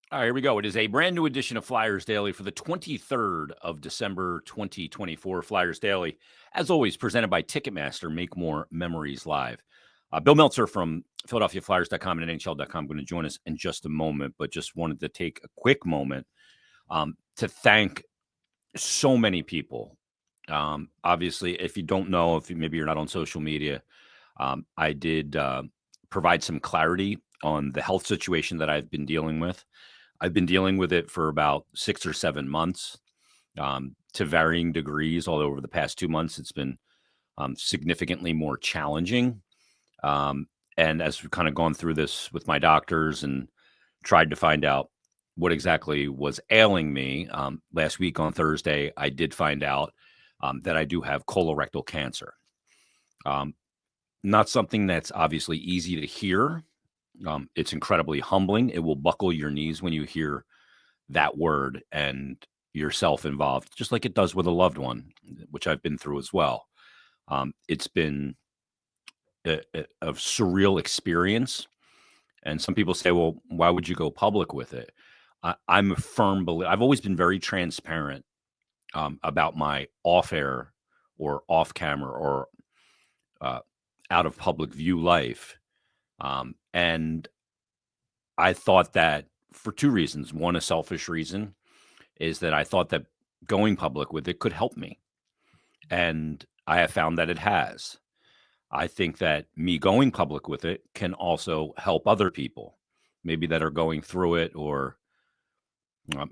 All right, here we go. It is a brand new edition of Flyers Daily for the 23rd of December, 2024. Flyers Daily, as always, presented by Ticketmaster. Make more memories live. Bill Meltzer from PhiladelphiaFlyers.com and NHL.com going to join us in just a moment, but just wanted to take a quick moment to thank so many people. Obviously, if you don't know, maybe you're not on social media, I did provide some clarity on the health situation that I've been dealing with. I've been dealing with it for about 6 or 7 months, to varying degrees. All over the past 2 months, it's been significantly more challenging. And as we've kind of gone through this with my doctors and tried to find out what exactly was ailing me, last week on Thursday, I did find out that I do have colorectal cancer. Not something that's obviously easy to hear. It's incredibly humbling. It will buckle your knees when you hear that word and yourself involved, just like it does with a loved one, which I've been through as well. It's been a surreal experience. And some people say, well, why would you go public with it? I'm a firm believer. I've always been very transparent about my off-air or off-camera or out of public view life. And I thought that for two reasons. One, a selfish reason is that I thought that going public with it could help me. And I have found that it has. I think that me going public with it can also help other people, maybe that are going through it or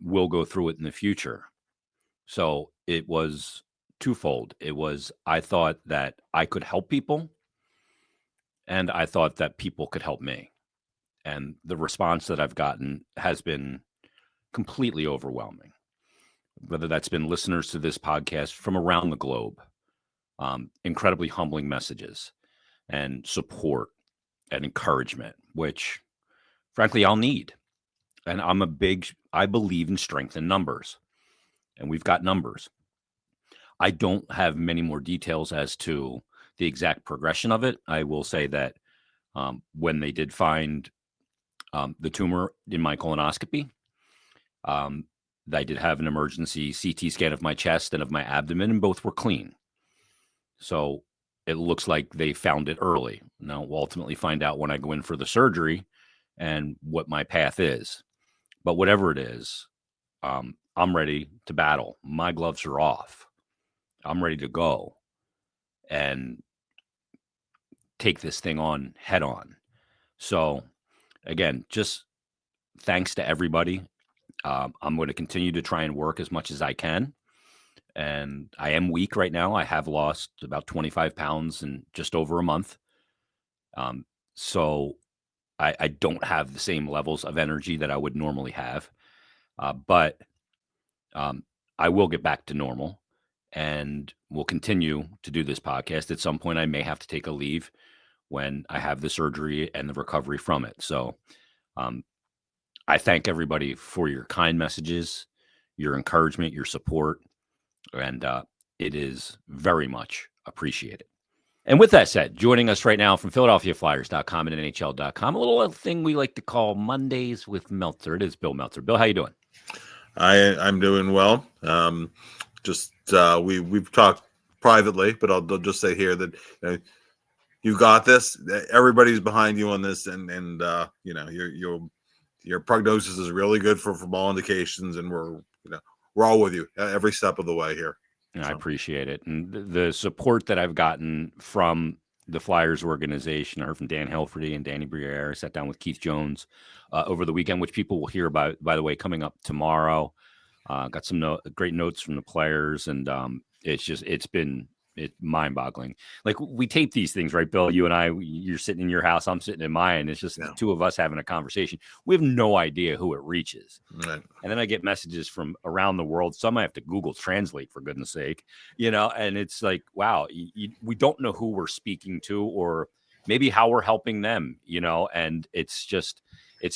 will go through it in the future. So it was twofold. I thought that I could help people, and I thought that people could help me. And the response that I've gotten has been completely overwhelming, whether that's been listeners to this podcast from around the globe, incredibly humbling messages and support and encouragement, which frankly I'll need. And I believe in strength in numbers, and we've got numbers. I don't have many more details as to the exact progression of it. I will say that when they did find the tumor in my colonoscopy, I did have an emergency CT scan of my chest and of my abdomen, and both were clean. So it looks like they found it early. Now we'll ultimately find out when I go in for the surgery and what my path is. But whatever it is, I'm ready to battle. My gloves are off. I'm ready to go and take this thing on head on. So again, just thanks to everybody. I'm going to continue to try and work as much as I can. And I am weak right now. I have lost about 25 pounds in just over a month. So I don't have the same levels of energy that I would normally have. But I will get back to normal, and we'll continue to do this podcast. At some point, I may have to take a leave when I have the surgery and the recovery from it. So I thank everybody for your kind messages, your encouragement, your support, and it is very much appreciated. And with that said, joining us right now from PhiladelphiaFlyers.com and NHL.com, a little thing we like to call Mondays with Meltzer. It is Bill Meltzer. Bill, how you doing? I'm doing well. We've talked privately, but I'll just say here that you got this. Everybody's behind you on this, and your prognosis is really good from all indications, and we're all with you every step of the way here. I appreciate it. And the support that I've gotten from the Flyers organization, I heard from Dan Helferty and Danny Briere. I sat down with Keith Jones over the weekend, which people will hear about, by the way, coming up tomorrow. Got some great notes from the players, and it's been mind-boggling. Like, we tape these things, right, Bill? You and I, you're sitting in your house, I'm sitting in mine. It's just the two of us having a conversation. We have no idea who it reaches. Right. And then I get messages from around the world. Some I have to Google Translate, for goodness sake, and it's like, wow, we don't know who we're speaking to or maybe how we're helping them, and it's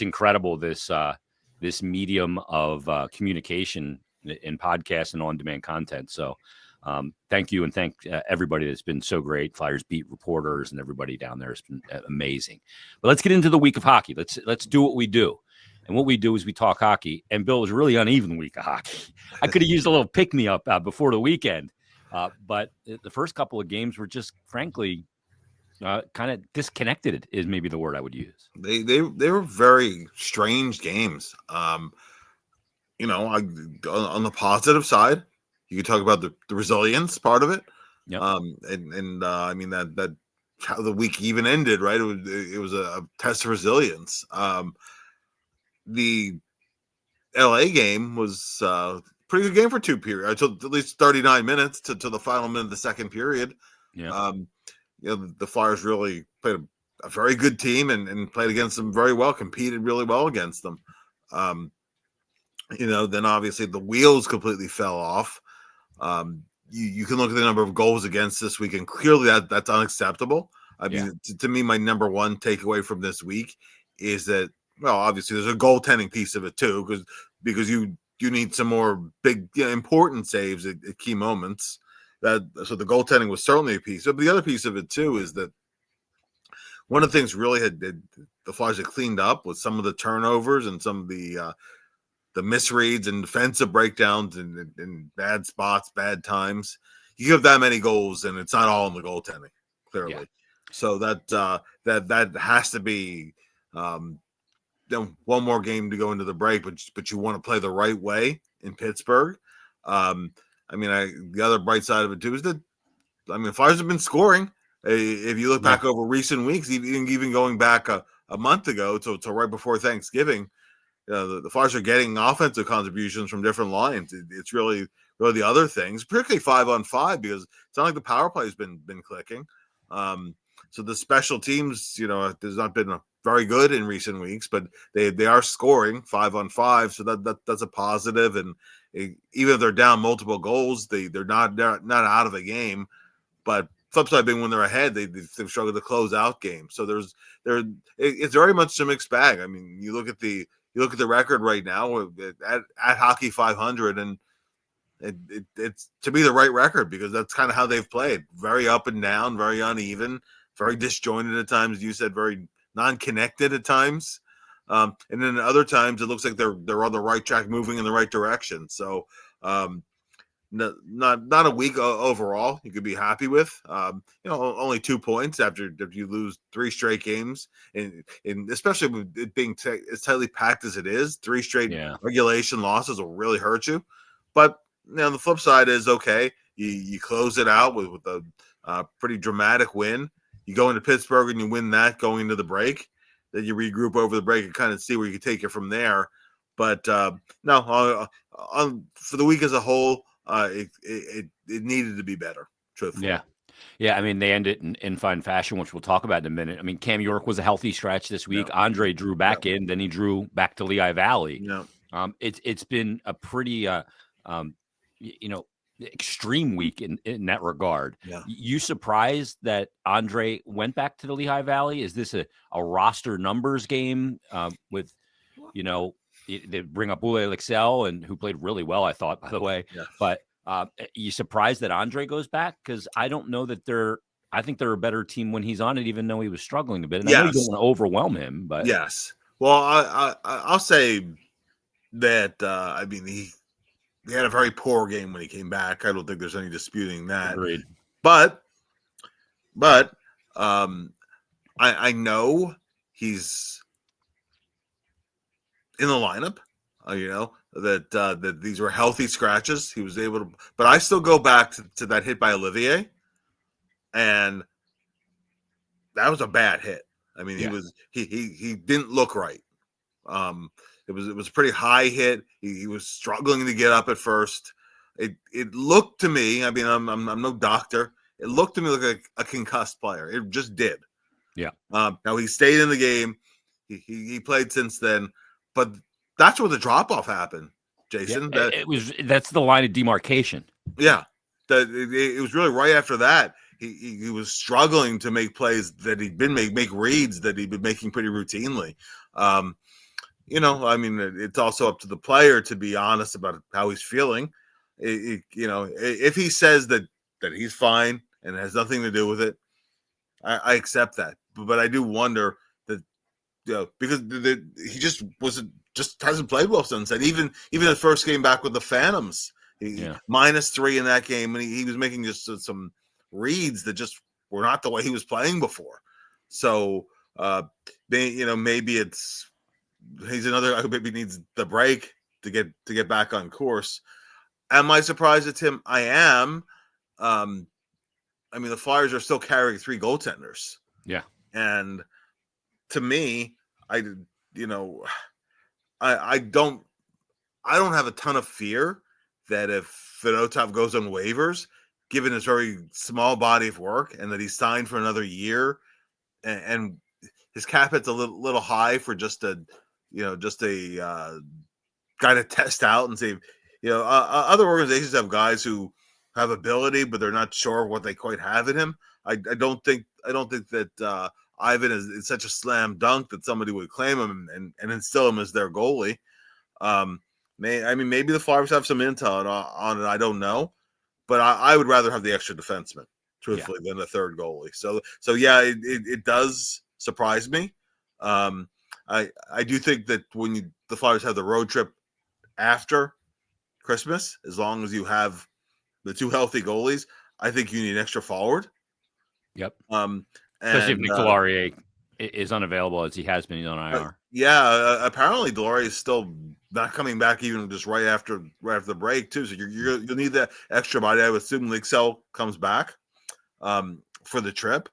incredible, this medium of communication in podcast and on-demand content. So thank you, and thank everybody that's been so great. Flyers beat reporters and everybody down there has been amazing. But let's get into the week of hockey. Let's do what we do. And what we do is we talk hockey. And Bill, it was a really uneven week of hockey. I could have used a little pick me up before the weekend, but the first couple of games were just, frankly, kind of disconnected. Is maybe the word I would use. They were very strange games. On the positive side, you could talk about the resilience part of it. Yep. I mean that how the week even ended, right? It was a test of resilience. The LA game was a pretty good game for two periods, until at least 39 minutes to the final minute of the second period. Yeah. The Flyers really played a very good team and played against them very well, competed really well against them. Then obviously the wheels completely fell off. You can look at the number of goals against this week, and clearly that's unacceptable. I mean, to me, my number one takeaway from this week is that, well, obviously there's a goaltending piece of it too, because you need some more big, important saves at key moments. So the goaltending was certainly a piece. But the other piece of it too is that one of the things really the Flyers had cleaned up was some of the turnovers and some of the misreads and defensive breakdowns and bad spots, bad times. You give that many goals, and it's not all in the goaltending, clearly. Yeah. So that has to be one more game to go into the break, but you want to play the right way in Pittsburgh. The other bright side of it too is that, Flyers have been scoring. If you look back over recent weeks, even going back a month ago to right before Thanksgiving, the Flyers are getting offensive contributions from different lines. It's really the other things, particularly 5-on-5, because it's not like the power play has been clicking. So the special teams, there's not been very good in recent weeks, but they are scoring 5-on-5, so that's a positive. And even if they're down multiple goals, they're not out of the game. But flip side being, when they're ahead, they've struggled to close out games. So it's very much a mixed bag. I mean, you look at the record right now at Hockey 500, and it's to be the right record, because that's kind of how they've played. Very up and down, very uneven, very disjointed at times. You said very non-connected at times. And then other times it looks like they're on the right track, moving in the right direction. So not a week overall you could be happy with. Only 2 points after you lose 3 straight games, and especially with it being as tightly packed as it is, 3 straight regulation losses will really hurt you. But the flip side is, okay, you close it out with a pretty dramatic win. You go into Pittsburgh and you win that going into the break. Then you regroup over the break and kind of see where you can take it from there. But for the week as a whole, it needed to be better, truthfully. Yeah. I mean, they ended in fine fashion, which we'll talk about in a minute. I mean, Cam York was a healthy stretch this week. Andrae drew back in, then he drew back to Lehigh Valley. It's been a pretty extreme week in that regard. You surprised that Andrae went back to the Lehigh Valley? Is this a roster numbers game with they bring up Ule Lexell, and who played really well, I thought, by the way. But you surprised that Andrae goes back? Because I don't know that I think they're a better team when he's on it, even though he was struggling a bit. And I know you don't want to overwhelm him, but well, I'll say that he had a very poor game when he came back. I don't think there's any disputing that. Agreed. But I know he's in the lineup. That these were healthy scratches. He was able to, but I still go back to that hit by Olivier, and that was a bad hit. I mean, he didn't look right. It was a pretty high hit. He was struggling to get up at first. It looked to me, I mean, I'm no doctor. It looked to me like a concussed player. It just did. Now he stayed in the game. He played since then, but that's where the drop off happened, Jason. That's the line of demarcation. Yeah, it was really right after that. He was struggling to make plays that he'd been make reads that he'd been making pretty routinely. It's also up to the player to be honest about how he's feeling. If he says that he's fine and it has nothing to do with it, I accept that. But I do wonder that, because he just just hasn't played well since. And even the first game back with the Phantoms, -3 in that game, and he was making just some reads that just were not the way he was playing before. So maybe he's another guy who maybe needs the break to get back on course. Am I surprised at him? I am. The Flyers are still carrying 3 goaltenders. Yeah. And to me, I don't have a ton of fear that if Fedotov goes on waivers, given his very small body of work and that he's signed for another year, and his cap hit's a little high for just a guy to test out and see. Other organizations have guys who have ability, but they're not sure what they quite have in him. I don't think that Ivan is such a slam dunk that somebody would claim him and instill him as their goalie. Maybe the Flyers have some intel on it. I don't know, but I would rather have the extra defenseman, truthfully, than a third goalie. So it does surprise me. I do think that when the Flyers have the road trip after Christmas, as long as you have the 2 healthy goalies, I think you need an extra forward. Yep. Especially if Nick Delorier is unavailable as he has been on IR. Apparently Delorier is still not coming back even just right after the break too. So you'll need that extra body. I would assume Lixell comes back for the trip.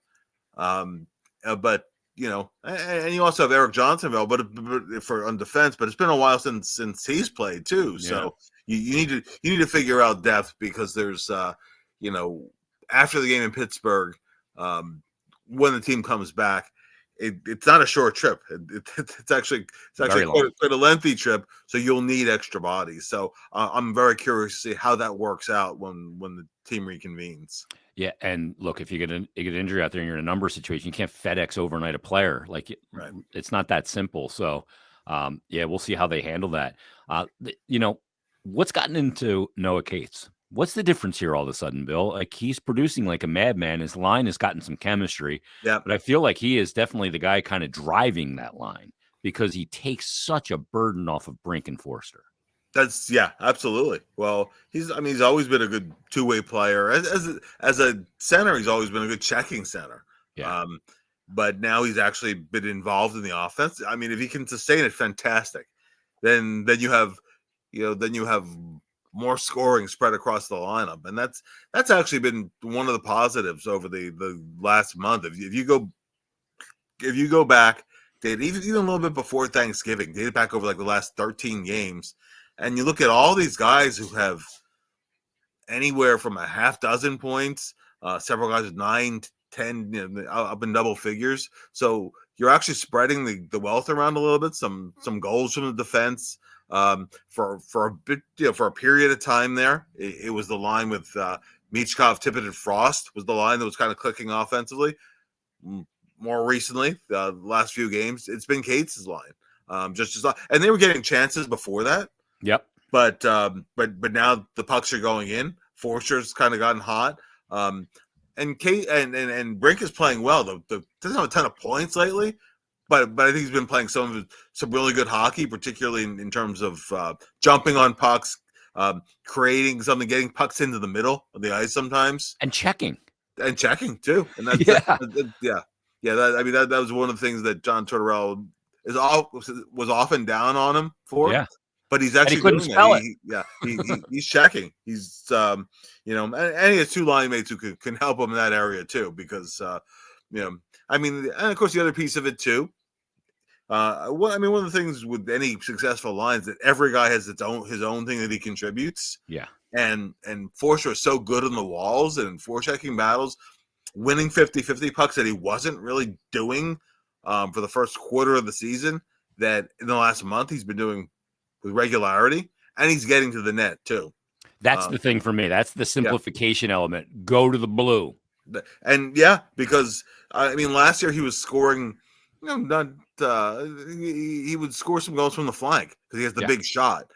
But and you also have Eric Johnson available, but for on defense. But it's been a while since he's played too. So you need to figure out depth, because there's after the game in Pittsburgh, when the team comes back, it's not a short trip. It's actually quite a lengthy trip. So you'll need extra bodies. So I'm very curious to see how that works out when the team reconvenes. Yeah, and look, if you get an injury out there and you're in a number situation, you can't FedEx overnight a player. It's not that simple. So, we'll see how they handle that. What's gotten into Noah Cates? What's the difference here all of a sudden, Bill? Like, he's producing like a madman. His line has gotten some chemistry. Yeah, but I feel like he is definitely the guy kind of driving that line, because he takes such a burden off of Brink and Forster. Absolutely. Well, he's always been a good two-way player. As a center, he's always been a good checking center. Yeah. But now he's actually been involved in the offense. If he can sustain it, fantastic. Then you have more scoring spread across the lineup, and that's actually been one of the positives over the last month. If you go back, even a little bit before Thanksgiving, date back over like the last 13 games. And you look at all these guys who have anywhere from a half dozen points, several guys with 9, 10, up in double figures. So you're actually spreading the wealth around a little bit. Some goals from the defense for a bit, for a period of time there. It was the line with Michkov, Tippett, and Frost was the line that was kind of clicking offensively. More recently, the last few games, it's been Cates' line. And they were getting chances before that. Yep. But now the pucks are going in. Forster's kind of gotten hot. And Kate and Brink is playing well. Doesn't have a ton of points lately, but I think he's been playing some really good hockey, particularly in terms of jumping on pucks, creating something, getting pucks into the middle of the ice sometimes, and checking too. And that's that was one of the things that John Tortorella was often down on him for. Yeah. But he's actually doing it. He's checking. He's and he has 2 line mates who can help him in that area too, because and of course the other piece of it too. One of the things with any successful lines that every guy has his own thing that he contributes. Yeah. And Forster is so good on the walls and in forechecking battles, winning 50-50 pucks that he wasn't really doing for the first quarter of the season, that in the last month he's been doing with regularity, and he's getting to the net too. That's the thing for me. That's the simplification element. Go to the blue. And because last year he was scoring, he would score some goals from the flank because he has the big shot.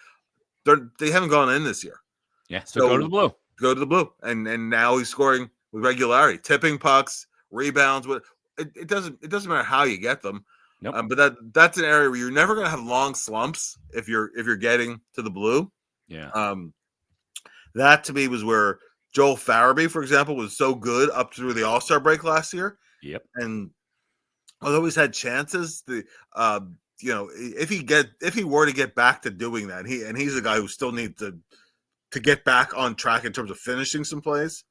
They haven't gone in this year. Yeah. So go to the blue. Go to the blue. And now he's scoring with regularity, tipping pucks, rebounds. It doesn't matter how you get them. Nope. But that's an area where you're never going to have long slumps if you're getting to the blue. Yeah. That to me was where Joel Farabee, for example, was so good up through the All-Star break last year, Yep. and although he's had chances, if he were to get back to doing that, he's a guy who still needs to get back on track in terms of finishing some plays.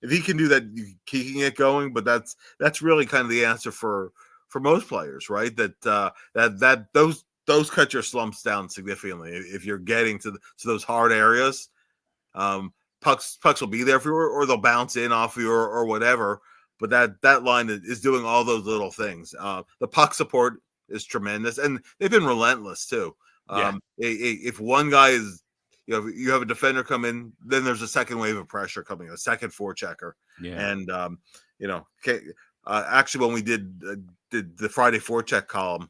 If he can do that, keeping it going, but that's really kind of the answer for most players, right? That those cut your slumps down significantly if you're getting to those hard areas. Pucks will be there for you, or they'll bounce in off you, or whatever. But that line is doing all those little things. The puck support is tremendous, and they've been relentless too. If one guy is, you have a defender come in, then there's a second wave of pressure coming, a second forechecker. Yeah. And actually, when we did the Friday forecheck column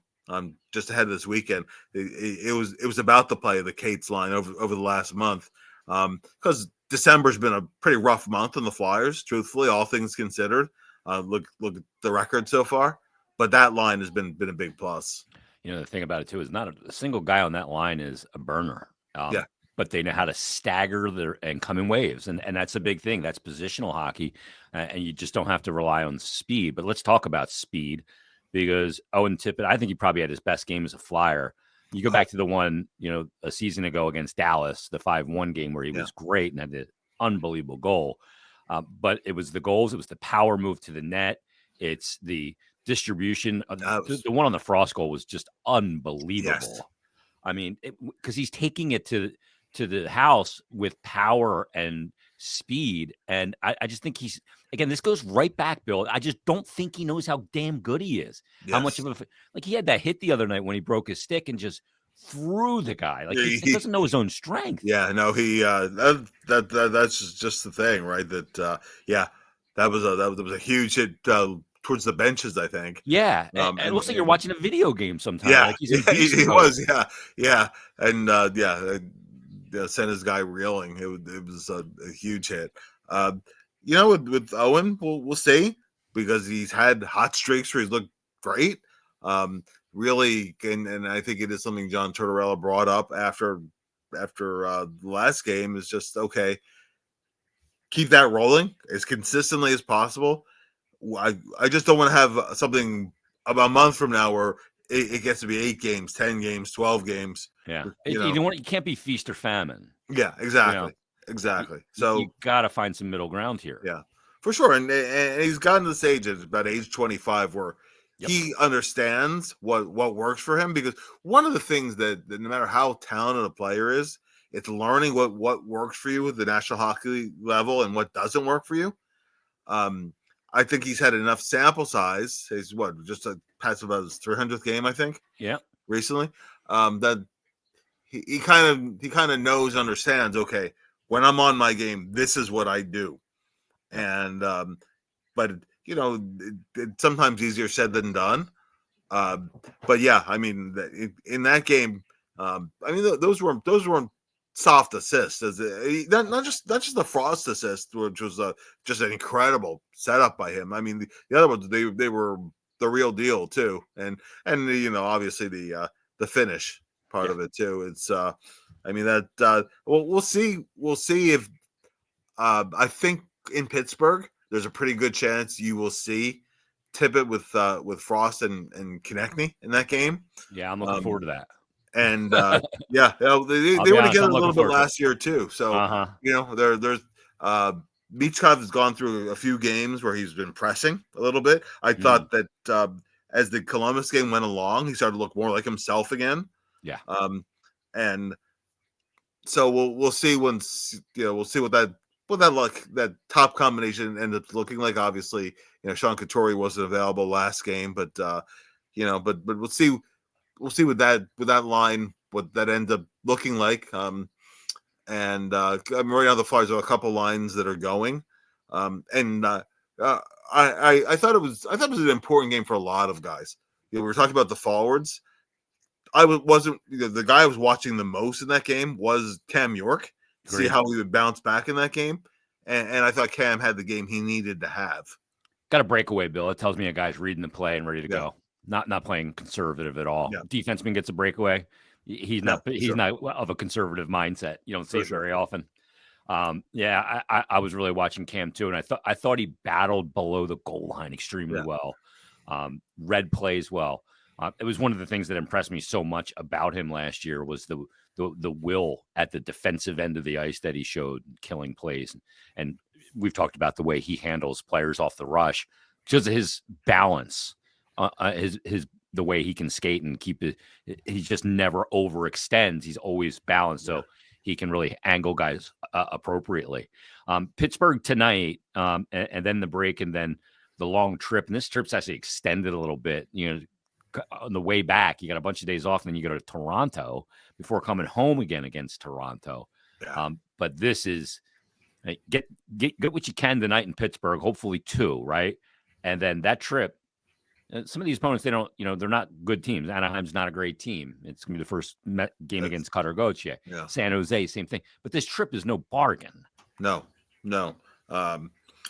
just ahead of this weekend, it was about the play of the Cates line over the last month, because December's been a pretty rough month on the Flyers, truthfully, all things considered. Look at the record so far, but that line has been a big plus. The thing about it too is not a single guy on that line is a burner. Yeah. But they know how to stagger and come in waves, and that's a big thing. That's positional hockey, and you just don't have to rely on speed. But let's talk about speed, because Owen Tippett, I think he probably had his best game as a Flyer. You go back to the one, a season ago against Dallas, the 5-1 game where he was great and had an unbelievable goal. But it was the goals, it was the power move to the net, it's the distribution. The one on the Frost goal was just unbelievable. Yes. I mean, because he's taking it to the house with power and speed. And I just think this goes right back, Bill. I just don't think he knows how damn good he is. Yes. How much of he had that hit the other night when he broke his stick and just threw the guy. Like he doesn't know his own strength. Yeah, no, he that's just the thing, right? That was a huge hit towards the benches, I think. Yeah, and it looks like you're watching a video game sometimes. Yeah, like he was. Yeah, and sent his guy reeling. It was a huge hit. With Owen, we'll see, because he's had hot streaks where he's looked great. Really, and I think it is something John Tortorella brought up after the last game, is just, okay, keep that rolling as consistently as possible. I just don't want to have something about a month from now where it gets to be 8 games, 10 games, 12 games. Yeah, you can't be feast or famine. Yeah, exactly. Exactly. So you got to find some middle ground here. Yeah, for sure. And he's gotten to the stage at about age 25 where he understands what works for him, because one of the things that no matter how talented a player is, it's learning what works for you at the National Hockey League level and what doesn't work for you. I think he's had enough sample size. He's just passed about his 300th game, I think. Yeah, recently. That he kind of knows, understands. Okay, when I'm on my game, this is what I do. And but it's sometimes easier said than done. But yeah, I mean, in that game, those weren't soft assists. Not just the Frost assist, which was just an incredible setup by him. I mean, the other ones, they were the real deal too, and obviously the finish part of it too. It's we'll see if I think in Pittsburgh there's a pretty good chance you will see Tippett with Frost and Konechny in that game. Yeah, I'm looking forward to that. And they were together a little bit last year too. So there's Michkov has gone through a few games where he's been pressing a little bit. I thought that as the Columbus game went along, he started to look more like himself again. Yeah. And so we'll see once we'll see what that top combination ended up looking like. Obviously, Sean Couturier wasn't available last game, but but we'll see. We'll see with that line what that ends up looking like. And right now the Flyers have a couple lines that are going. I thought it was an important game for a lot of guys. We were talking about the forwards. Wasn't the guy I was watching the most in that game was Cam York. See how he would bounce back in that game, and I thought Cam had the game he needed to have. Got a breakaway, Bill. It tells me a guy's reading the play and ready to go. Not playing conservative at all. Yeah. Defenseman gets a breakaway. He's No, he's not of a conservative mindset. You don't see it very often. Yeah, I was really watching Cam too, and I thought he battled below the goal line extremely well. Read plays well. It was one of the things that impressed me so much about him last year was the will at the defensive end of the ice that he showed, killing plays. And we've talked about the way he handles players off the rush, because of his balance, the way he can skate and keep it. He just never overextends. He's always balanced. So he can really angle guys appropriately. Pittsburgh tonight, and then the break, and then the long trip. And this trip's actually extended a little bit. You know, on the way back, you got a bunch of days off, and then you go to Toronto before coming home again against Toronto. Yeah. But this is get what you can tonight in Pittsburgh. Hopefully 2, right? And then that trip. Some of these opponents, they don't, they're not good teams. Anaheim's not a great team. It's going to be the first game against Cutter Gauthier. Yeah. San Jose, same thing. But this trip is no bargain. No.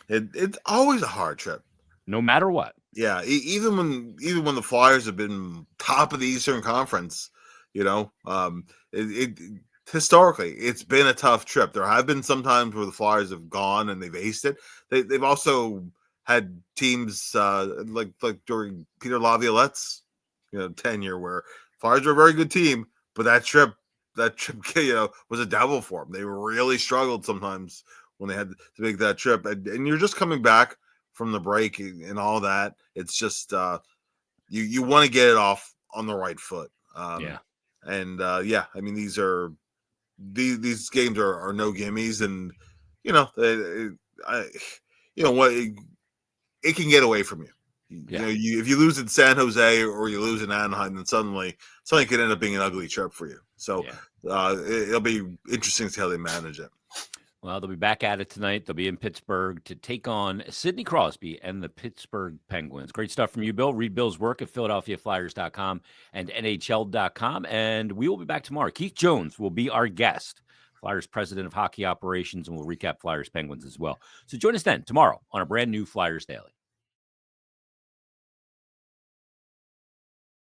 It's always a hard trip, no matter what. Yeah, even when the Flyers have been top of the Eastern Conference, historically it's been a tough trip. There have been some times where the Flyers have gone and they've aced it. They've also had teams like during Peter Laviolette's tenure, where Flyers were a very good team, but that trip was a devil for them. They really struggled sometimes when they had to make that trip, and you're just coming back from the break and all that. It's just you want to get it off on the right foot. I mean, these games are no gimmies, and it can get away from you. If you lose in San Jose or you lose in Anaheim, then suddenly something could end up being an ugly trip for you. So it'll be interesting to see how they manage it. Well, they'll be back at it tonight. They'll be in Pittsburgh to take on Sidney Crosby and the Pittsburgh Penguins. Great stuff from you, Bill. Read Bill's work at PhiladelphiaFlyers.com and NHL.com. And we will be back tomorrow. Keith Jones will be our guest, Flyers president of hockey operations, and we'll recap Flyers Penguins as well. So join us then tomorrow on a brand new Flyers Daily.